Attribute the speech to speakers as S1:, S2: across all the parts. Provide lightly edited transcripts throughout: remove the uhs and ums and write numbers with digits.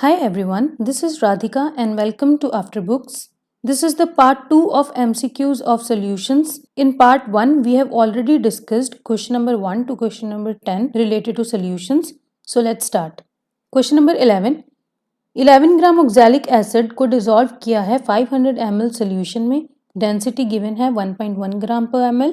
S1: Hi everyone, this is Radhika and welcome to Afterbooks. This is the part 2 of MCQs of solutions. In part 1, we have already discussed question number 1 to question number 10 related to solutions. So let's start. Question number 11. 11 gram oxalic acid को dissolve किया है 500 ml solution में, density given है 1.1 ग्राम पर ml.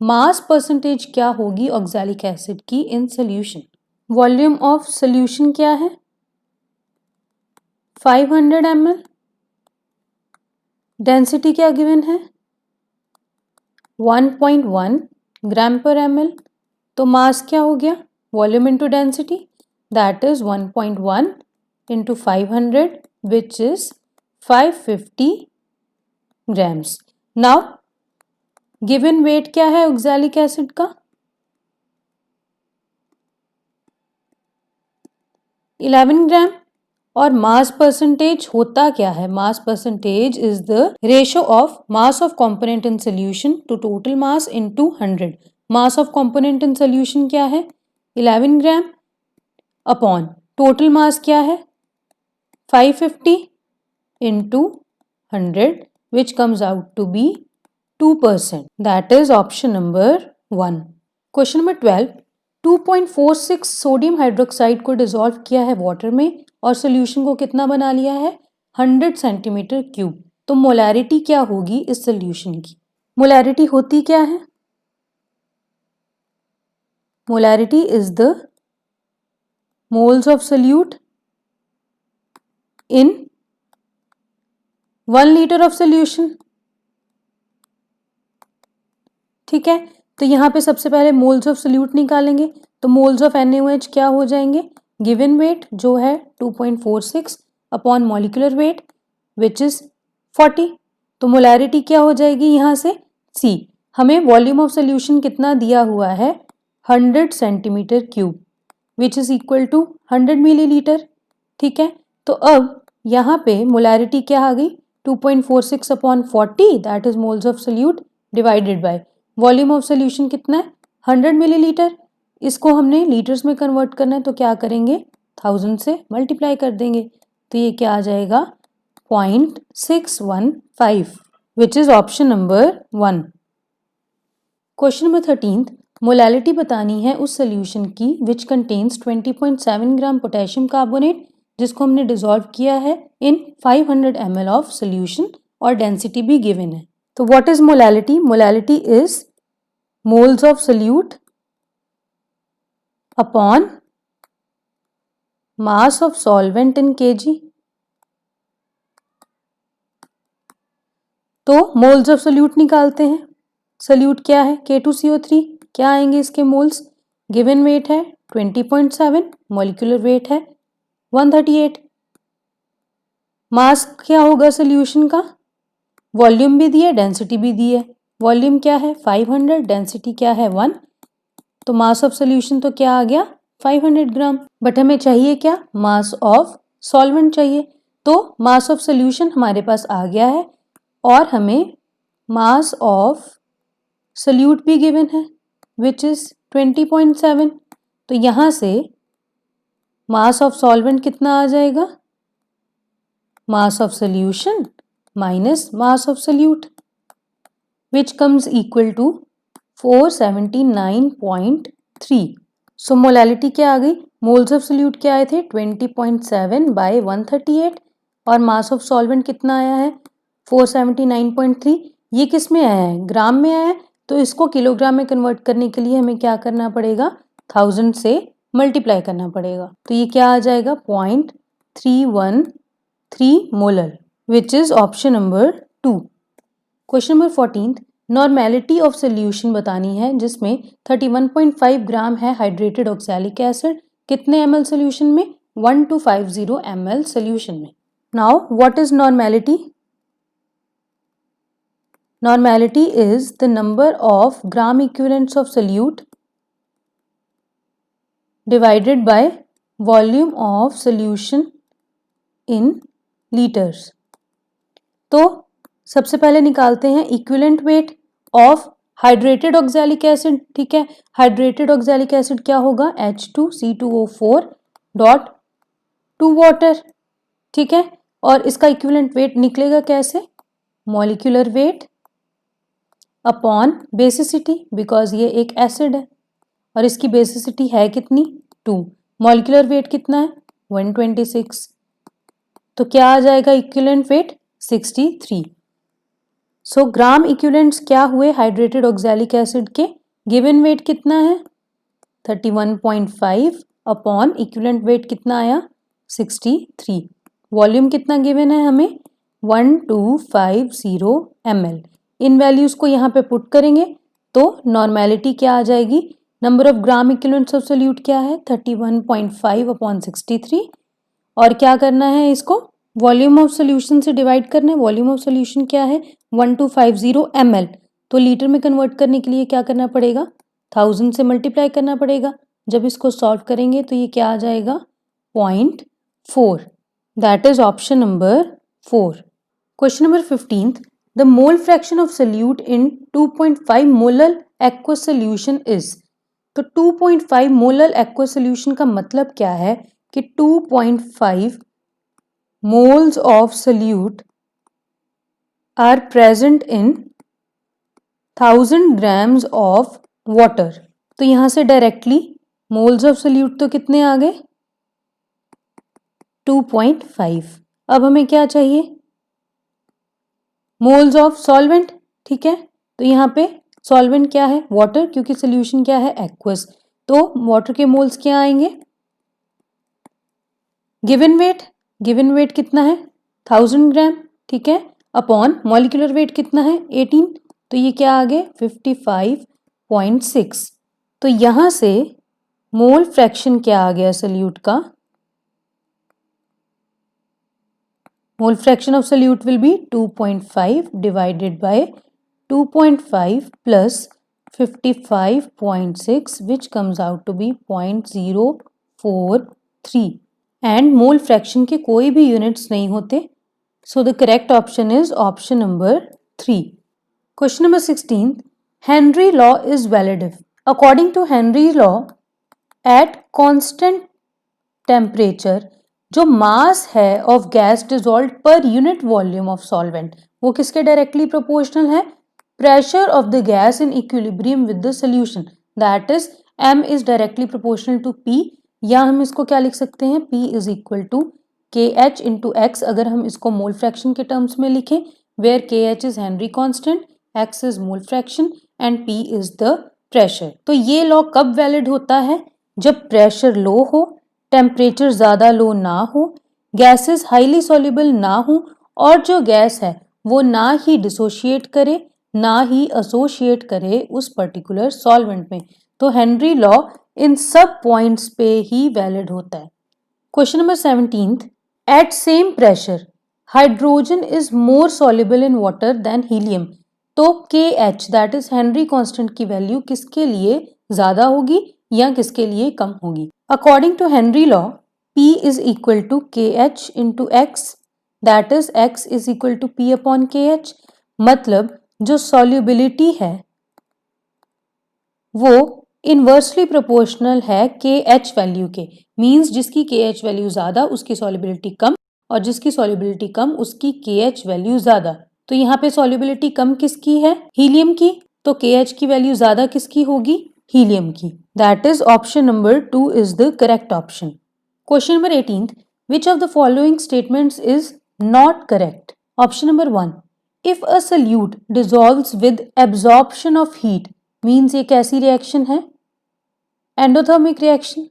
S1: Mass percentage क्या होगी oxalic acid की in solution? Volume of solution क्या है? 500 ml. डेंसिटी क्या गिवन है? 1.1 ग्राम पर ml. तो मास क्या हो गया? Volume into density, that is 1.1 into 500 which is 550 grams. Now given weight क्या है ऑक्सैलिक एसिड का? 11 ग्राम. और मास परसेंटेज होता क्या है? Mass percentage is the ratio of mass of component in solution to total mass into 100. Mass of component in solution क्या है? 11 ग्राम upon total mass क्या है? 550 into 100 which comes out to be 2%. That is option number 1. Question number 12. 2.46 sodium hydroxide को dissolve किया है water में और solution को कितना बना लिया है? 100 सेंटीमीटर क्यूब. तो मोलैरिटी क्या होगी इस सोल्यूशन की? मोलैरिटी होती क्या है? Molarity is the moles of solute in 1 litre of solution. ठीक है, तो यहाँ पे सबसे पहले मोल्स ऑफ सोल्यूट निकालेंगे. तो मोल्स ऑफ NaOH क्या हो जाएंगे? गिवन वेट जो है 2.46 upon molecular weight which is 40. तो मोलैरिटी क्या हो जाएगी यहाँ से? C. हमें वॉल्यूम ऑफ सोल्यूशन कितना दिया हुआ है? 100 centimetre cube which is equal to 100 millilitre. ठीक है, तो अब यहाँ पे मोलैरिटी क्या आ गई? 2.46 upon 40 that is moles of solute divided by volume of solution कितना है? 100 मिलीलीटर. इसको हमने लीटर्स में कन्वर्ट करना है तो क्या करेंगे? 1000 से मल्टीप्लाई कर देंगे. तो ये क्या आ जाएगा? 0.615 which is option number 1. Question number 13. Molality बतानी है उस सोल्यूशन की which contains 20.7 gram potassium carbonate जिसको हमने डिसॉल्व किया है इन 500 ml ऑफ सोल्यूशन और डेंसिटी भी गिवन है. तो what is molality? Molality is moles of solute upon mass of solvent in kg. तो मोल्स ऑफ सोल्यूट निकालते हैं. सोल्यूट क्या है? K2CO3. क्या आएंगे इसके मोल्स? गिवन वेट है 20.7, मॉलिक्यूलर वेट है 138. मास क्या होगा सोल्यूशन का? वॉल्यूम भी दिया, डेंसिटी भी दी है. वॉल्यूम क्या है? 500, डेंसिटी क्या है? 1. तो मास ऑफ सोल्यूशन तो क्या आ गया? 500 ग्राम. बट हमें चाहिए क्या? मास ऑफ सॉल्वेंट चाहिए. तो मास ऑफ सोल्यूशन हमारे पास आ गया है और हमें मास ऑफ सोल्यूट भी गिवन है विच इज 20.7. तो यहां से मास ऑफ सॉल्वेंट कितना आ जाएगा? Mass of solution minus mass of solute which comes equal to 479.3. So molality क्या आ गई? मोल्स ऑफ सोल्यूट क्या आए थे? 20.7 बाय 138 और मास ऑफ सॉल्वेंट कितना आया है? 479.3. ये किस में आया है? ग्राम में आया है. तो इसको किलोग्राम में कन्वर्ट करने के लिए हमें क्या करना पड़ेगा? 1000 से मल्टीप्लाई करना पड़ेगा. तो ये क्या आ जाएगा? 0.313 molar which is option number 2. Question number 14. Normality of solution बतानी है जिसमें 31.5 ग्राम है हाइड्रेटेड ऑक्सैलिक एसिड. कितने ml सोल्यूशन में? 1250 ml सोल्यूशन में. Now what is normality? Normality is the number of gram equivalents of solute divided by volume of solution in liters. तो सबसे पहले निकालते हैं equivalent weight of hydrated oxalic acid. ठीक है, हाइड्रेटेड ऑक्सैलिक एसिड क्या होगा? H2C2O4 dot 2 water. ठीक है। और इसका इक्विवेलेंट वेट निकलेगा कैसे, molecular weight upon basicity, because ये एक एसिड है और इसकी बेसिसिटी है कितनी 2, मॉलिक्यूलर वेट कितना है 126, तो क्या आ जाएगा इक्विवेलेंट वेट 63। सो ग्राम इक्विवेलेंट्स क्या हुए हाइड्रेटेड ऑक्सैलिक एसिड के, गिवन वेट कितना है 31.5 अपॉन इक्विवेलेंट वेट कितना आया 63, वॉल्यूम कितना गिवन है हमें 1250 ml। इन वैल्यूज को यहाँ पे पुट करेंगे तो नॉर्मेलिटी क्या आ जाएगी, number of gram equivalents of solute क्या है 31.5 अपॉन 63, और क्या करना है इसको वॉल्यूम ऑफ सोल्यूशन से डिवाइड करना है। वॉल्यूम ऑफ सोल्यूशन क्या है 1250 ml, तो लीटर में कन्वर्ट करने के लिए क्या करना पड़ेगा 1000 से मल्टीप्लाई करना पड़ेगा। जब इसको सॉल्व करेंगे तो ये क्या आ जाएगा 0.4, that is option number 4। Question number 15, the mole fraction of solute in 2.5 molar aqueous solution is. तो 2.5 मोलर एक्वस सोल्यूशन का मतलब क्या है कि 2.5 moles of solute are present in 1000 grams of water। तो यहां से डायरेक्टली मोल्स ऑफ सोल्यूट तो कितने आ गए 2.5। अब हमें क्या चाहिए मोल्स ऑफ सॉल्वेंट, ठीक है। तो यहाँ पे सॉल्वेंट क्या है वाटर, क्योंकि सोल्यूशन क्या है एक्वस, तो वाटर के मोल्स क्या आएंगे, गिवन वेट कितना है 1000 ग्राम, ठीक है, अपॉन मॉलिक्यूलर वेट कितना है 18, तो ये क्या आ गए 55.6। तो यहां से मोल फ्रैक्शन क्या आ गया सोल्यूट का, mole fraction of solute will be 2.5 divided by 2.5 plus 55.6 which comes out to be 0.043, and mole fraction के कोई भी यूनिट्स नहीं होते, so the correct option is option number 3। Question number 16, Henry law is valid if. According to Henry law at constant temperature जो mass है of gas dissolved per unit volume of solvent वो किसके directly proportional है, pressure of the gas in equilibrium with the solution, that is m is directly proportional to p, या हम इसको क्या लिख सकते हैं p is equal to KH into x, अगर हम इसको मोल फ्रैक्शन के टर्म्स में लिखें, where KH is Henry constant, x is mole fraction and p is the pressure. तो ये लॉ कब वैलिड होता है, जब प्रेशर लो हो, टेम्परेचर ज़्यादा लो ना हो, गैसेस हाईली सॉल्युबल ना हो, और जो गैस है वो ना ही डिसोशिएट करे ना ही एसोशिएट करे उस पर्टिकुलर सॉल्वेंट में। तो हेनरी लॉ इन सब पॉइंट्स पे ही वैलिड होता है। Question number 17, at same pressure hydrogen is more soluble in water than helium. तो KH that is Henry constant की वैल्यू किसके लिए ज्यादा होगी या किसके लिए कम होगी। According to Henry law P is equal to KH into x, that is x is equal to P upon KH, मतलब जो सॉल्युबिलिटी है वो इनवर्सली प्रोपोर्शनल है KH वैल्यू के, मींस जिसकी KH वैल्यू ज्यादा उसकी सॉल्युबिलिटी कम और जिसकी सॉल्युबिलिटी कम उसकी KH वैल्यू ज्यादा। तो यहाँ पे सॉल्युबिलिटी कम किसकी है हीलियम की, तो KH की वैल्यू ज्यादा किसकी होगी हीलियम की, that is option number 2 is the correct option. Question number 18, which of the following statements is not correct. Option number 1, if a solute dissolves with absorption of heat, means ये कैसी reaction है endothermic reaction.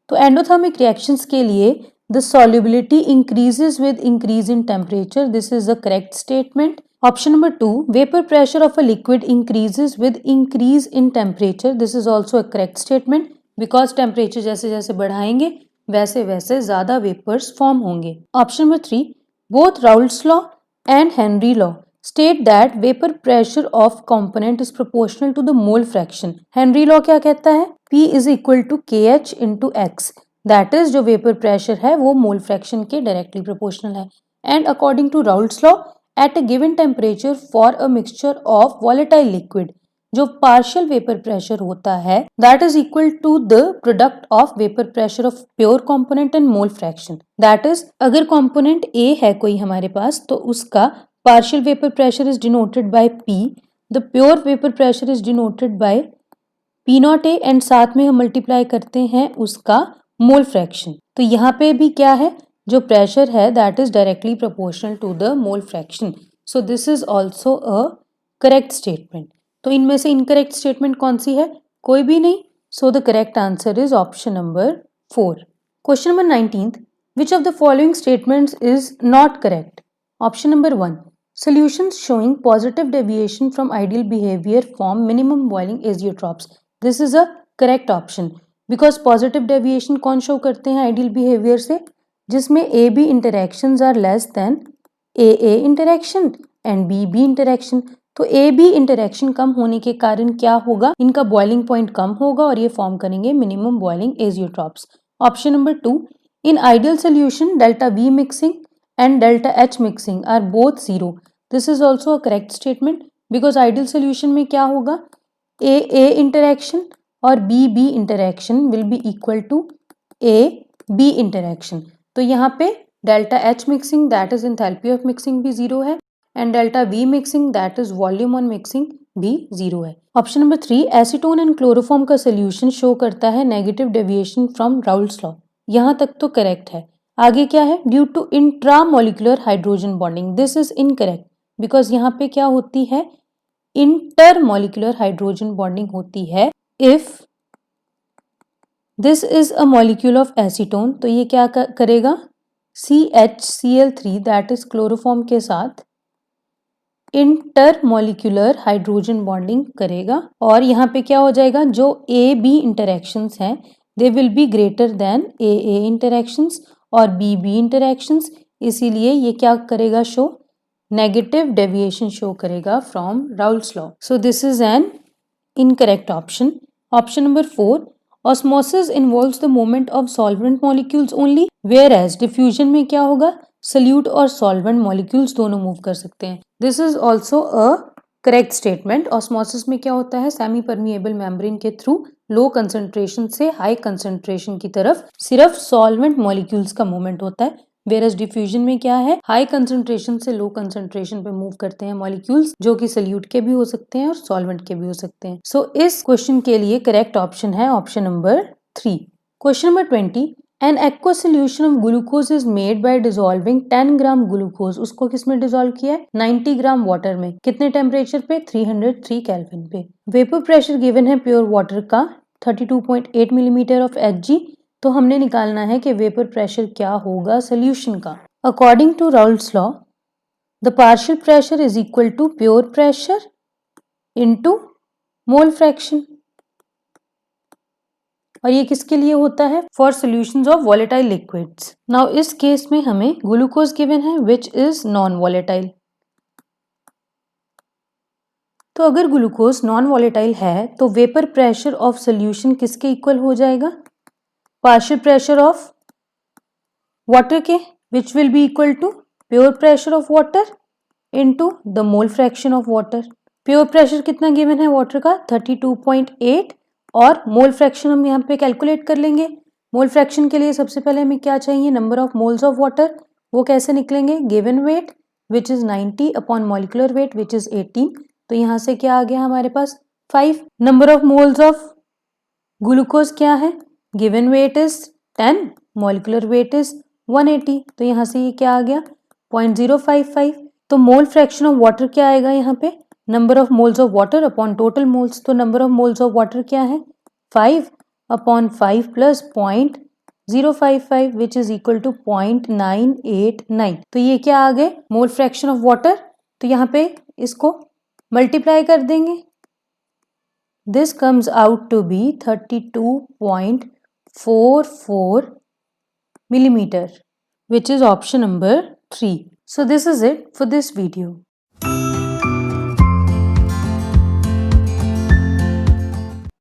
S1: तो endothermic reactions के लिए the solubility increases with increase in temperature, this is the correct statement. Option number 2, vapour pressure of a liquid increases with increase in temperature, this is also a correct statement, because temperature जैसे जैसे बढ़ाएंगे वैसे वैसे ज्यादा vapours form होंगे। Option number 3, both Raoult's law and Henry law state that vapor pressure of component is proportional to the mole fraction। Henry law क्या कहता है P is equal to KH into X, that is जो vapour pressure है वो mole fraction के directly proportional है। And according to Raoult's law at a given temperature for a mixture of volatile liquid, जो partial vapour pressure होता है that is equal to the product of vapour pressure of pure component and mole fraction. That is अगर component A है कोई हमारे पास तो उसका partial vapour pressure is denoted by P, the pure vapour pressure is denoted bye P0 A and साथ में हम मल्टीप्लाई करते हैं उसका मोल फ्रैक्शन। तो यहाँ पे भी क्या है, जो प्रेशर है that is directly proportional to the mole fraction. So this is also a correct statement. तो इनमें से इनकरेक्ट स्टेटमेंट कौन सी है, कोई भी नहीं। सो the correct answer is option number 4। Question number 19th, which of the following statements is not correct. Option number 1, solutions showing positive deviation from ideal behavior form minimum boiling azeotrophs. This is a correct option because positive deviation कौन show करते हैं ideal behavior से, जिसमें AB interactions are less than AA interaction and BB interaction। तो AB interaction कम होने के कारण क्या होगा, इनका boiling point कम होगा और ये फॉर्म करेंगे minimum boiling azeotrophs। Option number 2, in ideal solution delta V mixing and delta H mixing are both zero. This is also a correct statement because ideal solution में क्या होगा, A interaction और B interaction will be equal to AB interaction। तो यहाँ पे delta H mixing that is enthalpy of mixing भी zero है and delta V mixing that is volume on mixing भी zero है। Option number 3, acetone and chloroform का solution show करता है negative deviation from Raoult's law. यहाँ तक तो करेक्ट है। आगे क्या है, due to intramolecular hydrogen bonding. This is incorrect because यहाँ पे क्या होती है, इंटरमोलिकुलर हाइड्रोजन बॉन्डिंग होती है। If this is a molecule of acetone तो ये क्या करेगा, CHCl3 दैट इज क्लोरोफॉर्म के साथ इंटरमोलिकुलर हाइड्रोजन बॉन्डिंग करेगा और यहाँ पे क्या हो जाएगा, जो AB इंटरेक्शंस हैं they will be greater than AA interactions और BB इंटरेक्शंस, इसीलिए ये क्या करेगा, शो नेगेटिव डेविएशन शो करेगा from Raoult's law. So this is an incorrect option. Option number 4, osmosis involves the movement of solvent molecules only, whereas diffusion में क्या होगा, salute और सॉल्वेंट मॉलिक्यूल्स दोनों मूव कर सकते हैं। This is also a correct statement. Osmosis में क्या होता है, सेमी परमिएबल मेम्ब्रेन के थ्रू लो कंसंट्रेशन से हाई कंसंट्रेशन की तरफ सिर्फ सॉल्वेंट मॉलिक्यूल्स का मूवमेंट होता है, वेरस डिफ्यूजन में क्या है, हाई कंसंट्रेशन से लो कंसंट्रेशन पे मूव करते हैं मॉलिक्यूल्स, जो कि सल्यूट के भी हो सकते हैं और सॉल्वेंट के भी हो सकते हैं। सो इस क्वेश्चन के लिए करेक्ट ऑप्शन है option number 3। Question number 20, N aqua solution of glucose is made by dissolving 10 gram glucose. उसको किसमें डिसॉल्व किया है, 90 ग्राम वाटर में। कितने टेम्परेचर पे, 303 केल्विन पे। वेपर प्रेशर गिवन है प्योर वाटर का 32.8 मिलीमीटर ऑफ Hg। तो हमने निकालना है कि वेपर प्रेशर क्या होगा सोल्यूशन का। According to Raoult's law the partial pressure is equal to pure pressure into mole fraction, और ये किसके लिए होता है, for solutions of volatile liquids. Now इस केस में हमें ग्लूकोज गिवन है विच इज नॉन वॉलेटाइल। तो अगर ग्लूकोज नॉन वॉलेटाइल है तो वेपर प्रेशर ऑफ सोल्यूशन किसके इक्वल हो जाएगा, पार्शियल प्रेशर ऑफ वाटर के, which will be equal to pure pressure of water into the mole fraction of water. Pure pressure कितना गिवन है वाटर का, 32.8, और मोल फ्रैक्शन हम यहाँ पे कैलकुलेट कर लेंगे। मोल फ्रैक्शन के लिए सबसे पहले हमें क्या चाहिए, number of moles of water. वो कैसे निकलेंगे, given weight which is 90 upon molecular weight which is 18। तो यहाँ से क्या आ गया हमारे पास 5। Number of moles of glucose क्या है, given weight is 10, molecular weight is 180। तो यहाँ से ये क्या आ गया 0.055। तो मोल फ्रैक्शन ऑफ वाटर क्या आएगा यहाँ पे, number of moles of water upon total moles. तो number of moles of water क्या है, 5 upon 5 plus 0.055 which is equal to 0.989। तो ये क्या आ गए, मोल फ्रैक्शन ऑफ वाटर। तो यहाँ पे इसको मल्टीप्लाई कर देंगे, this comes out to be 32.44 millimeter, which is option number 3. So this is it for this video.